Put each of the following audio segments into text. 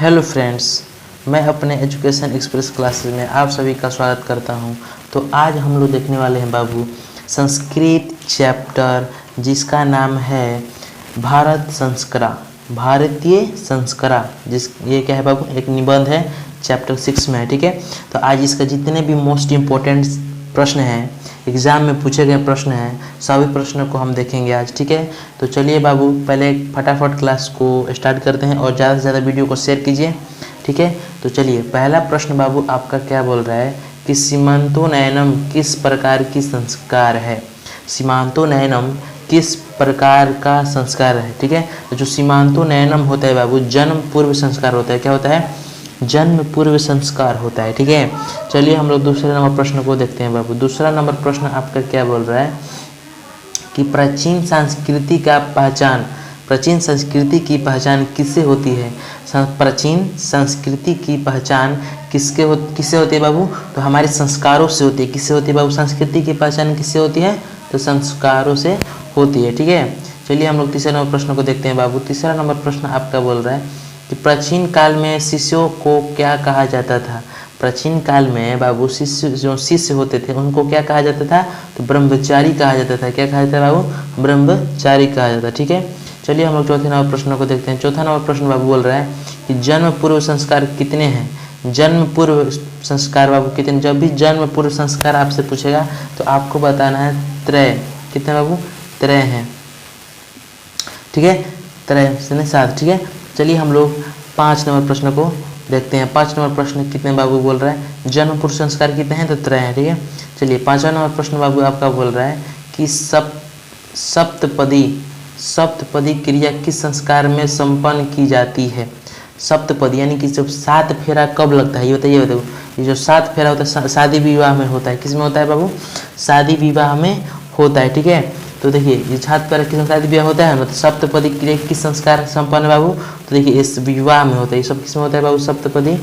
Hello friends, मैं अपने education express classes में आप सभी का स्वागत करता हूं। तो आज हम लोग देखने वाले हैं बाबू संस्कृत चैप्टर जिसका नाम है भारत संस्करा, भारतीय संस्करा। ये क्या है बाबू, एक निबंध है, चैप्टर 6 में है। ठीक है, तो आज इसका जितने भी मोस्ट इम्पोर्टेंट प्रश्न हैं, एग्ज़ाम में पूछे गए प्रश्न हैं, सभी प्रश्नों को हम देखेंगे आज। ठीक है, तो चलिए बाबू पहले फटाफट क्लास को स्टार्ट करते हैं और ज़्यादा से ज़्यादा वीडियो को शेयर कीजिए। ठीक है, तो चलिए पहला प्रश्न बाबू आपका क्या बोल रहा है कि सीमांतोनयनम किस प्रकार की संस्कार है। सीमांतोनयनम किस प्रकार का संस्कार है। ठीक है, तो जो सीमांतोनयनम होता है बाबू, जन्म पूर्व संस्कार होता है। क्या होता है? जन्म पूर्व संस्कार होता है। ठीक है, चलिए हम लोग दूसरे नंबर प्रश्न को देखते हैं बाबू। दूसरा नंबर प्रश्न आपका क्या बोल रहा है कि प्राचीन संस्कृति का पहचान, प्राचीन संस्कृति की पहचान किससे होती है। प्राचीन संस्कृति की पहचान किससे होती है बाबू? तो हमारे संस्कारों से होती है। किससे होती है बाबू? संस्कृति की पहचान किससे होती है? तो संस्कारों से होती है। ठीक है, चलिए हम लोग तीसरे नंबर प्रश्न को देखते हैं बाबू। तीसरा नंबर प्रश्न आपका बोल रहा है कि प्राचीन काल में शिष्यों को क्या कहा जाता था। प्राचीन काल में बाबू जो शिष्य होते थे उनको क्या कहा जाता था? तो ब्रह्मचारी कहा जाता था। क्या कहा जाता है बाबू? ब्रह्मचारी कहा जाता है। ठीक है, चलिए हम लोग चौथे नंबर प्रश्न को देखते हैं। चौथा नंबर प्रश्न बाबू बोल रहा है कि जन्म पूर्व संस्कार कितने हैं। जन्म पूर्व संस्कार बाबू कितने? जब भी जन्म पूर्व संस्कार आपसे पूछेगा तो आपको बताना है त्रय। कितने बाबू? त्रय हैं। ठीक है, त्रय से 7। ठीक है, चलिए हम लोग 5 नंबर प्रश्न को देखते हैं। 5 नंबर प्रश्न कितने बाबू बोल रहा है? जन्म पूर्व संस्कार कितने हैं? तो त्रय हैं। ठीक है, चलिए 5वां नंबर प्रश्न बाबू आपका बोल रहा है कि सप्तपदी क्रिया किस संस्कार में संपन्न की जाती है। सप्तपदी यानी कि जब 7 फेरा कब लगता है, ये बताइए। ये जो 7 फेरा होता है शादी विवाह में होता है। किस में होता है बाबू? शादी विवाह में होता है। ठीक है, तो देखिए ये 7 फेरा किस शादी विवाह होता है, मतलब सप्तपदी क्रिया किस संस्कार संपन्न बाबू? तो देखिए इस विवाह में होता है। ये सब किस में होता है बाबू? सप्तपदी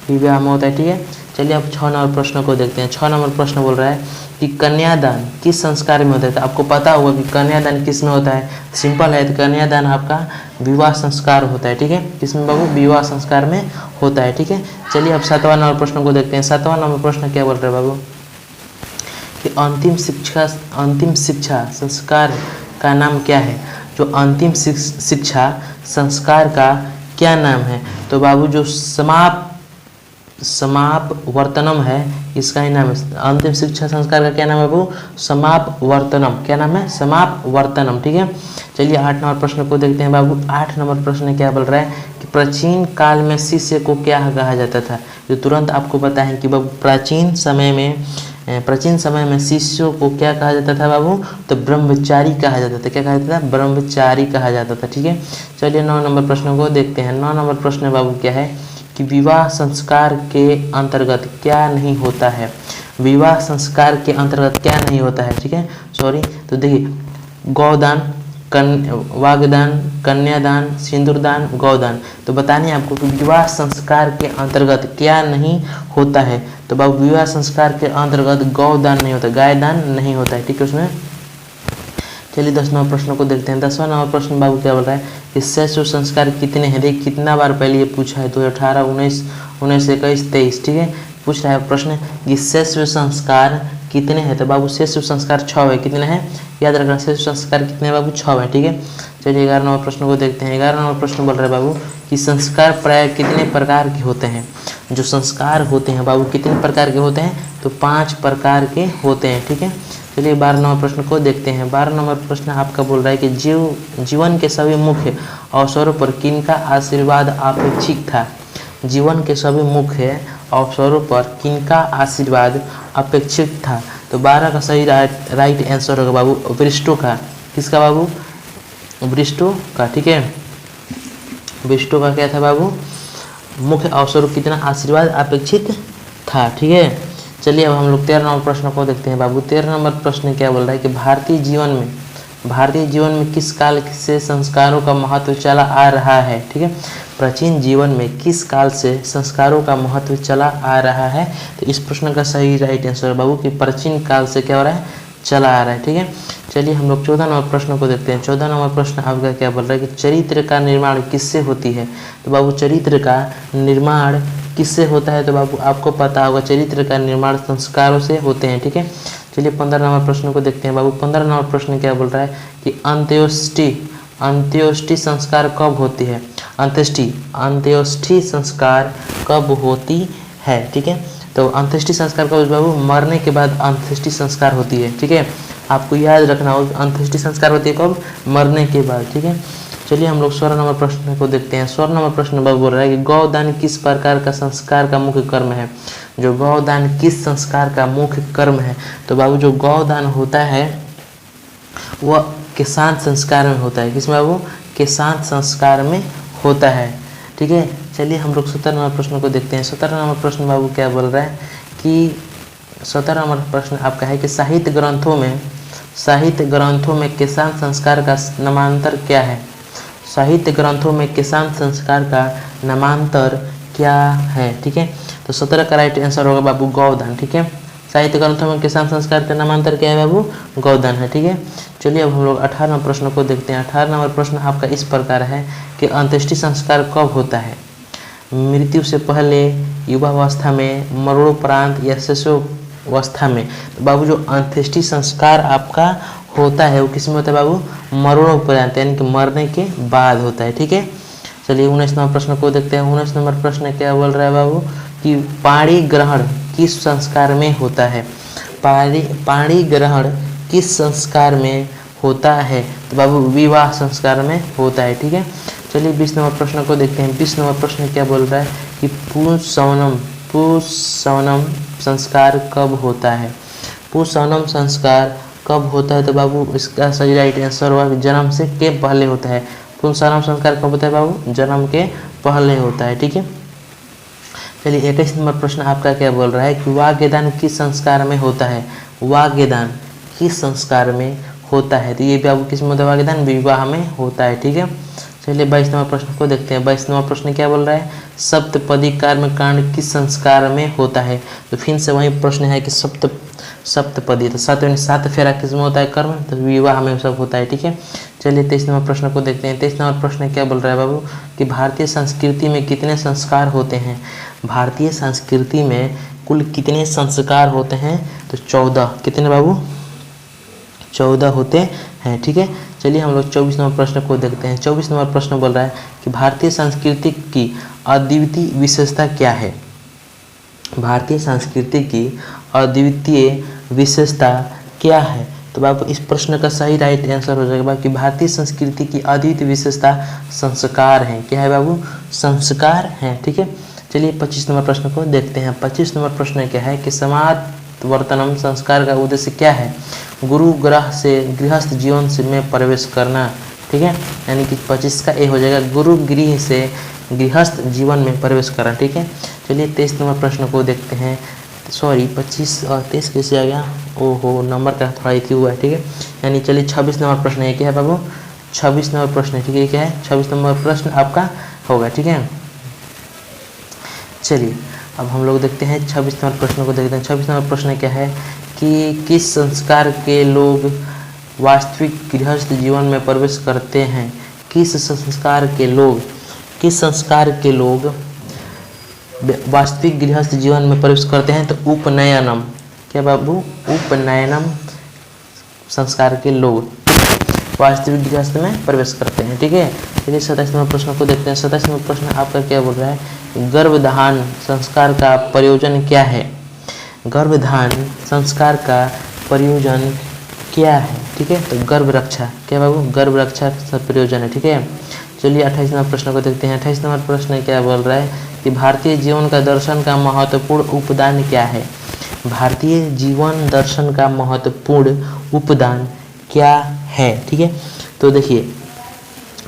विवाह में होता है। ठीक है, चलिए अब 6 नंबर प्रश्न को देखते हैं। 6 नंबर प्रश्न बोल रहा है कि कन्यादान किस संस्कार में होता है। तो आपको पता होगा कि कन्यादान किस में होता है। सिंपल है, तो कन्यादान आपका विवाह संस्कार होता है। ठीक है, किसमें बाबू? विवाह संस्कार में होता है। ठीक है, चलिए अब 7वां नंबर प्रश्न को देखते हैं। 7वां नंबर प्रश्न क्या बोल रहे हैं बाबू कि अंतिम शिक्षा संस्कार का नाम क्या है। जो अंतिम शिक्षा संस्कार का क्या नाम है? तो बाबू जो समापवर्तनम है, इसका ही नाम है। अंतिम शिक्षा संस्कार का क्या नाम है बाबू? समापवर्तनम। क्या नाम है? समापवर्तनम। ठीक है, चलिए 8 नंबर प्रश्न को देखते हैं बाबू। 8 नंबर प्रश्न क्या बोल रहा है कि प्राचीन काल में शिष्य को क्या कहा जाता था। जो तुरंत आपको पता है कि बाबू प्राचीन समय में शिष्यों को क्या कहा जाता था बाबू? तो ब्रह्मचारी कहा जाता था। क्या कहा जाता था? ब्रह्मचारी कहा जाता था। ठीक है, चलिए 9 नंबर प्रश्न को देखते हैं। 9 नंबर प्रश्न बाबू क्या है कि विवाह संस्कार के अंतर्गत क्या नहीं होता है। विवाह संस्कार के अंतर्गत क्या नहीं होता है? ठीक है, तो देखिए गौदान, वागदान, कन्यादान, सिंदूरदान, गौदान। तो बतानी है आपको कि विवाह संस्कार के अंतर्गत क्या नहीं होता है। तो बाबू विवाह संस्कार के अंतर्गत गौदान नहीं होता, गायदान नहीं होता है। ठीक है, उसमें चलिए 10 नंबर प्रश्न को देखते हैं। 10वां नंबर प्रश्न बाबू क्या बोल रहा है कि शैशव संस्कार कितने हैं। देखिए कितना बार पहले ये पूछा है, 2018, 19, 21, 23। ठीक है, पूछ रहा है प्रश्न कि शैशव संस्कार कितने हैं। तो बाबू शैशव संस्कार 6 है। कितने हैं? याद रखना, शैशव संस्कार कितने हैं बाबू? 6 है। ठीक है, चलिए 11 नंबर प्रश्न को देखते हैं। 11 नंबर प्रश्न बोल रहे हैं बाबू कि संस्कार प्राय कितने प्रकार के होते हैं। जो संस्कार होते हैं बाबू कितने प्रकार के होते हैं? तो 5 प्रकार के होते हैं। ठीक है, चलिए 12 नंबर प्रश्न को देखते हैं। 12 नंबर प्रश्न आपका बोल रहा है कि जीवन के सभी मुख्य अवसरों पर किनका आशीर्वाद अपेक्षित था। जीवन के सभी मुख्य अवसरों पर किनका आशीर्वाद अपेक्षित था। तो 12 का सही राइट आंसर होगा बाबू वरिष्ठों का। किसका बाबू? वरिष्ठों का। ठीक है, वरिष्ठों का क्या था बाबू? मुख्य अवसरों कितना आशीर्वाद अपेक्षित था। ठीक है, चलिए अब हम लोग 13 नंबर प्रश्न को देखते हैं बाबू। 13 नंबर प्रश्न क्या बोल रहा है कि भारतीय जीवन में किस काल से संस्कारों का महत्व चला आ रहा है। ठीक है, प्राचीन जीवन में किस काल से संस्कारों का महत्व चला आ रहा है। तो इस प्रश्न का सही राइट आंसर बाबू कि प्राचीन काल से क्या हो रहा है? चला आ रहा है। ठीक है, चलिए हम लोग 14 नंबर प्रश्न को देखते हैं। 14 नंबर प्रश्न आपका क्या बोल रहा है कि चरित्र का निर्माण किससे होती है। तो बाबू चरित्र का निर्माण किससे होता है, तो बाबू आपको पता होगा चरित्र का निर्माण संस्कारों से होते हैं। ठीक है, चलिए 15 नंबर प्रश्न को देखते हैं। बाबू 15 नंबर प्रश्न क्या बोल रहा है कि अंत्येष्टि संस्कार कब होती है। अंत्येष्टि संस्कार कब होती है। ठीक है, तो अंत्येष्टि संस्कार कब बाबू, मरने के बाद अंत्येष्टि संस्कार होती है। ठीक है, आपको याद रखना हो, अंत्येष्टि संस्कार होती है कब, मरने के बाद। ठीक है, चलिए हम लोग 16 नंबर प्रश्न को देखते हैं। 16 नंबर प्रश्न बाबू बोल रहा है कि गौदान किस प्रकार का संस्कार का मुख्य कर्म है। जो गौदान किस संस्कार का मुख्य कर्म है, तो बाबू जो गौदान होता है वह किसान संस्कार में होता है। किसमें बाबू, किसान संस्कार में होता है। ठीक है, चलिए हम लोग 17 नंबर प्रश्न को देखते हैं। 17 नंबर प्रश्न बाबू क्या बोल रहा है कि 17 नंबर प्रश्न आपका है कि साहित्य ग्रंथों में किसान संस्कार का नामांतर क्या है। साहित्य ग्रंथों में किसान संस्कार का नामांतर क्या है। ठीक है, तो 17 का राइट आंसर होगा बाबू गौदान। ठीक है, साहित्य ग्रंथों में किसान संस्कार का नामांतर क्या है बाबू, गौदान है। ठीक है, चलिए अब हम लोग 18 नंबर प्रश्न को देखते हैं। 18 नंबर प्रश्न आपका इस प्रकार है कि अंत्येष्टि संस्कार कब होता है। मृत्यु से पहले, युवावस्था में, मरणोपरांत या शिशुअवस्था में। तो बाबू जो अंत्येष्टि संस्कार आपका होता है वो किसमें होता है बाबू, मरणोपरांत यानी कि मरने के बाद होता है। ठीक है, चलिए 19 नंबर प्रश्न को देखते हैं। 19 नंबर प्रश्न क्या बोल रहा है बाबू कि पाणी ग्रहण किस संस्कार में होता है। पाणी ग्रहण किस संस्कार में होता है, तो बाबू विवाह संस्कार में होता है। ठीक है, चलिए 20 नंबर प्रश्न को देखते हैं। 20 नंबर प्रश्न क्या बोल रहा है कि पुंसवनम संस्कार कब होता है। पुंसवनम संस्कार कब होता है, तो बाबू इसका सही राइट आंसर हुआ जन्म से के पहले होता है। पुंसवनम संस्कार कब होता है बाबू, जन्म के पहले होता है। ठीक है, चलिए 21 नंबर प्रश्न आपका क्या बोल रहा है कि वाग्यदान किस संस्कार में होता है। वाग्यदान किस संस्कार में होता है, तो ये बाबू किस में होता है, वाग्यदान विवाह में होता है। ठीक है, चलिए 22 नंबर प्रश्न को देखते हैं। 22 नंबर प्रश्न क्या बोल रहा है, सप्तपदी कर्मकांड किस संस्कार में होता है। तो फिर से वही प्रश्न है कि सप्तपदी, तो 7 फेरा किस में होता है कर्म, तो विवाह में सब होता है। ठीक है, चलिए 23 नंबर प्रश्न को देखते हैं। 23 नंबर प्रश्न क्या बोल रहा है बाबू कि भारतीय संस्कृति में कितने संस्कार होते हैं। भारतीय संस्कृति में कुल कितने संस्कार होते हैं, तो 14। कितने बाबू, 14 होते हैं। ठीक है, चलिए हम लोग 24 नंबर प्रश्न को देखते हैं। 24 नंबर प्रश्न बोल रहा है कि भारतीय संस्कृति की अद्वितीय विशेषता क्या है। भारतीय संस्कृति की अद्वितीय विशेषता क्या है, तो बाबू इस प्रश्न का सही राइट आंसर हो जाएगा कि भारतीय संस्कृति की अद्वितीय विशेषता संस्कार है। क्या है बाबू, संस्कार हैं। ठीक है, चलिए 25 नंबर प्रश्न को देखते हैं। 25 नंबर प्रश्न क्या है कि समावर्तनम संस्कार का उद्देश्य क्या है। गुरु ग्रह से गृहस्थ जीवन से में प्रवेश करना। ठीक है, यानी कि 25 का ए हो जाएगा गुरु गृह से गृहस्थ जीवन में प्रवेश करना। ठीक है, चलिए 23 नंबर प्रश्न को देखते हैं। सॉरी 25 और 23 कैसे आ गया, ओहो नंबर का थोड़ा इति हुआ है। ठीक है, यानी चलिए 26 नंबर प्रश्न है। क्या है बाबू, 26 नंबर प्रश्न है। ठीक है, क्या है 26 नंबर प्रश्न आपका होगा। ठीक है, चलिए अब हम लोग देखते हैं 26 नंबर प्रश्न को देखते हैं। 26 नंबर प्रश्न क्या है कि किस संस्कार के लोग वास्तविक गृहस्थ जीवन में प्रवेश करते हैं। किस संस्कार के लोग वास्तविक गृहस्थ जीवन में प्रवेश करते हैं, तो उपनयनम। क्या बाबू, उपनयनम संस्कार के लोग वास्तविक गृहस्थ में प्रवेश करते हैं। ठीक है, चलिए 27 नंबर प्रश्न को देखते हैं। 27 नंबर प्रश्न आपका क्या बोल रहा है, गर्भधान संस्कार का प्रयोजन क्या है। गर्भधान संस्कार का प्रयोजन क्या है। ठीक है, तो गर्भ रक्षा। क्या बाबू, गर्भ रक्षा का प्रयोजन है। ठीक है, चलिए 28 नंबर प्रश्न को देखते हैं। 28 नंबर प्रश्न क्या बोल रहा है कि भारतीय जीवन का दर्शन का महत्वपूर्ण उपदान क्या है। भारतीय जीवन दर्शन का महत्वपूर्ण उपदान क्या है। ठीक है, तो देखिए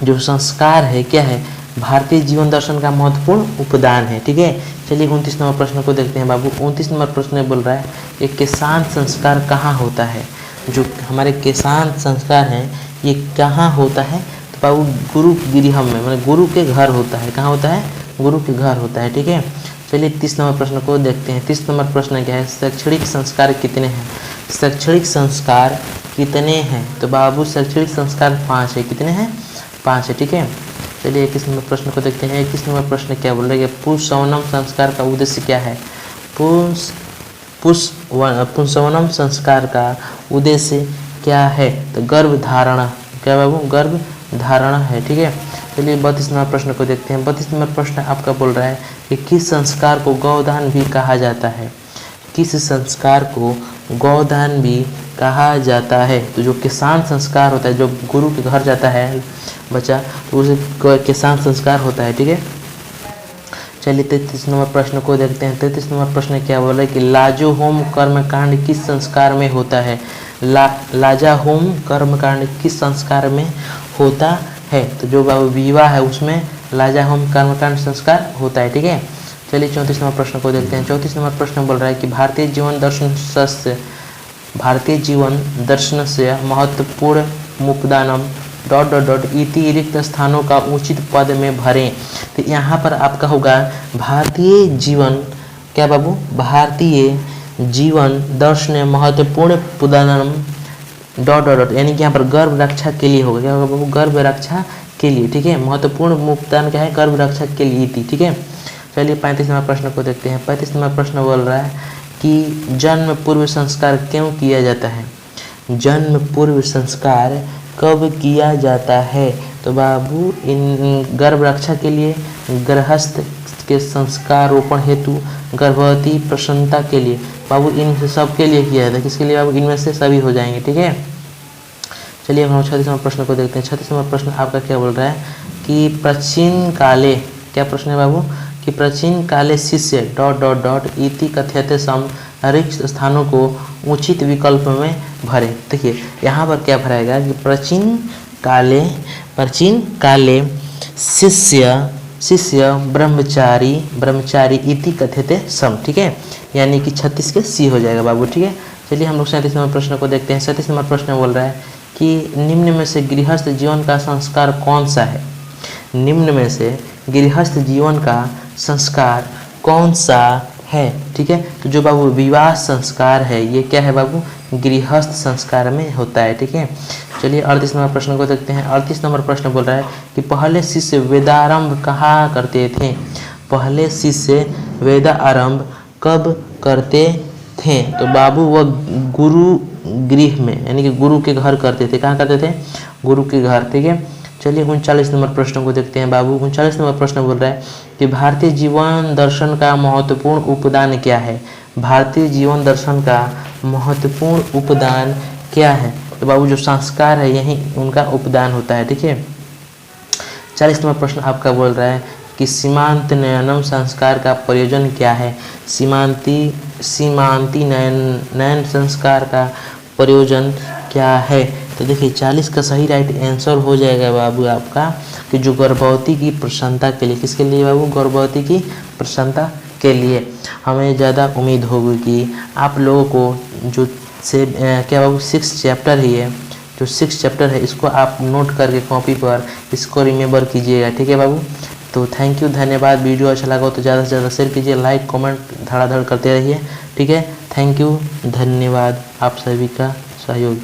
जो संस्कार है क्या है, भारतीय जीवन दर्शन का महत्वपूर्ण उपदान है। ठीक है, चलिए 29 नंबर प्रश्न को देखते हैं बाबू। 29 नंबर प्रश्न बोल रहा है कि किसान संस्कार कहाँ होता है। जो हमारे किसान संस्कार हैं ये कहाँ होता है, तो बाबू गुरु गृह में, मतलब गुरु के घर होता है। कहाँ होता है, गुरु के घर होता है। ठीक है, चलिए 30 नंबर प्रश्न को देखते हैं। 30 नंबर प्रश्न क्या है, शैक्षणिक संस्कार कितने हैं। शैक्षणिक संस्कार कितने हैं? तो बाबू शैक्षणिक संस्कार 5 है। कितने हैं? 5 है। ठीक है, चलिए 21 नंबर प्रश्न को देखते हैं। 21 नंबर प्रश्न क्या बोल रहे हैं? पुंसवनम संस्कार का उद्देश्य क्या है? पुंसवनम संस्कार का उद्देश्य क्या है? तो गर्भ धारणा। क्या बाबू? गर्भ धारणा है। ठीक है, चलिए 32 नंबर प्रश्न को देखते हैं। 32 नंबर प्रश्न आपका बोल रहा है कि किस संस्कार को गौदान भी कहा जाता है? किस संस्कार को गौदान भी कहा जाता है? तो जो किसान संस्कार होता है, जो गुरु के घर जाता है बच्चा, तो उसे किसान संस्कार होता है। ठीक है, चलिए 33 नंबर प्रश्न को देखते हैं। 33 नंबर प्रश्न क्या बोल रहा है कि लाजो होम कर्मकांड किस संस्कार में होता है? लाजा होम कर्मकांड किस संस्कार में होता है? तो जो विवाह है उसमें लाजा होम कर्मकांड संस्कार होता है। ठीक है, चलिए 34 नंबर प्रश्न को देखते हैं। 34 नंबर प्रश्न बोल रहा है कि भारतीय जीवन दर्शन से महत्वपूर्ण मुपदानम ... इति रिक्त स्थानों का उचित पद में भरें। तो यहाँ पर आपका होगा भारतीय जीवन, क्या बाबू? भारतीय जीवन दर्शन महत्वपूर्ण पुदानम ... यानी कि यहाँ पर गर्भ रक्षा के लिए होगा। क्या होगा बाबू? गर्भ रक्षा के लिए। ठीक है, महत्वपूर्ण मुपदान क्या है? गर्भ रक्षा के लिए थी। ठीक है, चलिए 35 नंबर प्रश्न को देखते हैं। 35 नंबर प्रश्न बोल रहा है कि जन्म पूर्व संस्कार क्यों किया जाता है? जन्म पूर्व संस्कार कब किया जाता है? तो बाबू इन गर्भ रक्षा के लिए, गृहस्थ के संस्कार रोपण हेतु, गर्भवती प्रसन्नता के लिए। बाबू इन सब के लिए किया जाता है। किसके लिए बाबू? इनमें से सभी हो जाएंगे। ठीक है, चलिए हम 36 नंबर प्रश्न को देखते हैं। 36 नंबर प्रश्न आपका क्या बोल रहा है कि प्राचीन काले, क्या प्रश्न है बाबू? कि प्राचीन काले शिष्य ... इति कथ्यते सम रिक्त स्थानों को उचित विकल्प में भरे। देखिए यहाँ पर क्या भराएगा कि प्राचीन काले शिष्य ब्रह्मचारी इति कथ्यते सम। ठीक है, यानी कि 36 के सी हो जाएगा बाबू। ठीक है, चलिए हम लोग 37 नंबर प्रश्न को देखते हैं। 37 नंबर प्रश्न बोल रहा है कि निम्न में से गृहस्थ जीवन का संस्कार कौन सा है? निम्न में से गृहस्थ जीवन का संस्कार कौन सा है? ठीक है, तो जो बाबू विवाह संस्कार है, ये क्या है बाबू? गृहस्थ संस्कार में होता है। ठीक है, चलिए 38 नंबर प्रश्न को देखते हैं। 38 नंबर प्रश्न बोल रहा है कि पहले शिष्य वेदारंभ कहाँ करते थे? पहले शिष्य वेदारंभ कब करते थे? तो बाबू वह गुरु गृह में, यानी कि गुरु के घर करते थे। कहाँ करते थे? गुरु के घर। ठीक है, चलिए 39 नंबर प्रश्न को देखते हैं बाबू। 39 नंबर प्रश्न बोल रहा है कि भारतीय जीवन दर्शन का महत्वपूर्ण उपदान क्या है? भारतीय जीवन दर्शन का महत्वपूर्ण उपदान क्या है? तो बाबू जो संस्कार है यही उनका उपदान होता है। ठीक है, 40 नंबर प्रश्न आपका बोल रहा है कि सीमांत नयनम संस्कार का प्रयोजन क्या है? सीमांती नयन संस्कार का प्रयोजन क्या है? तो देखिए 40 का सही राइट आंसर हो जाएगा बाबू आपका कि जो गर्भवती की प्रसन्नता के लिए। किसके लिए बाबू? गर्भवती की प्रसन्नता के लिए। हमें ज़्यादा उम्मीद होगी कि आप लोगों को जो से क्या बाबू 6 चैप्टर ही है, जो 6 चैप्टर है इसको आप नोट करके कॉपी पर इसको रिमेंबर कीजिएगा। ठीक है बाबू, तो थैंक यू, धन्यवाद। वीडियो अच्छा लगा हो तो ज़्यादा से ज़्यादा शेयर कीजिए, लाइक कमेंट धड़ाधड़ करते रहिए। ठीक है, थैंक यू, धन्यवाद आप सभी का सहयोग।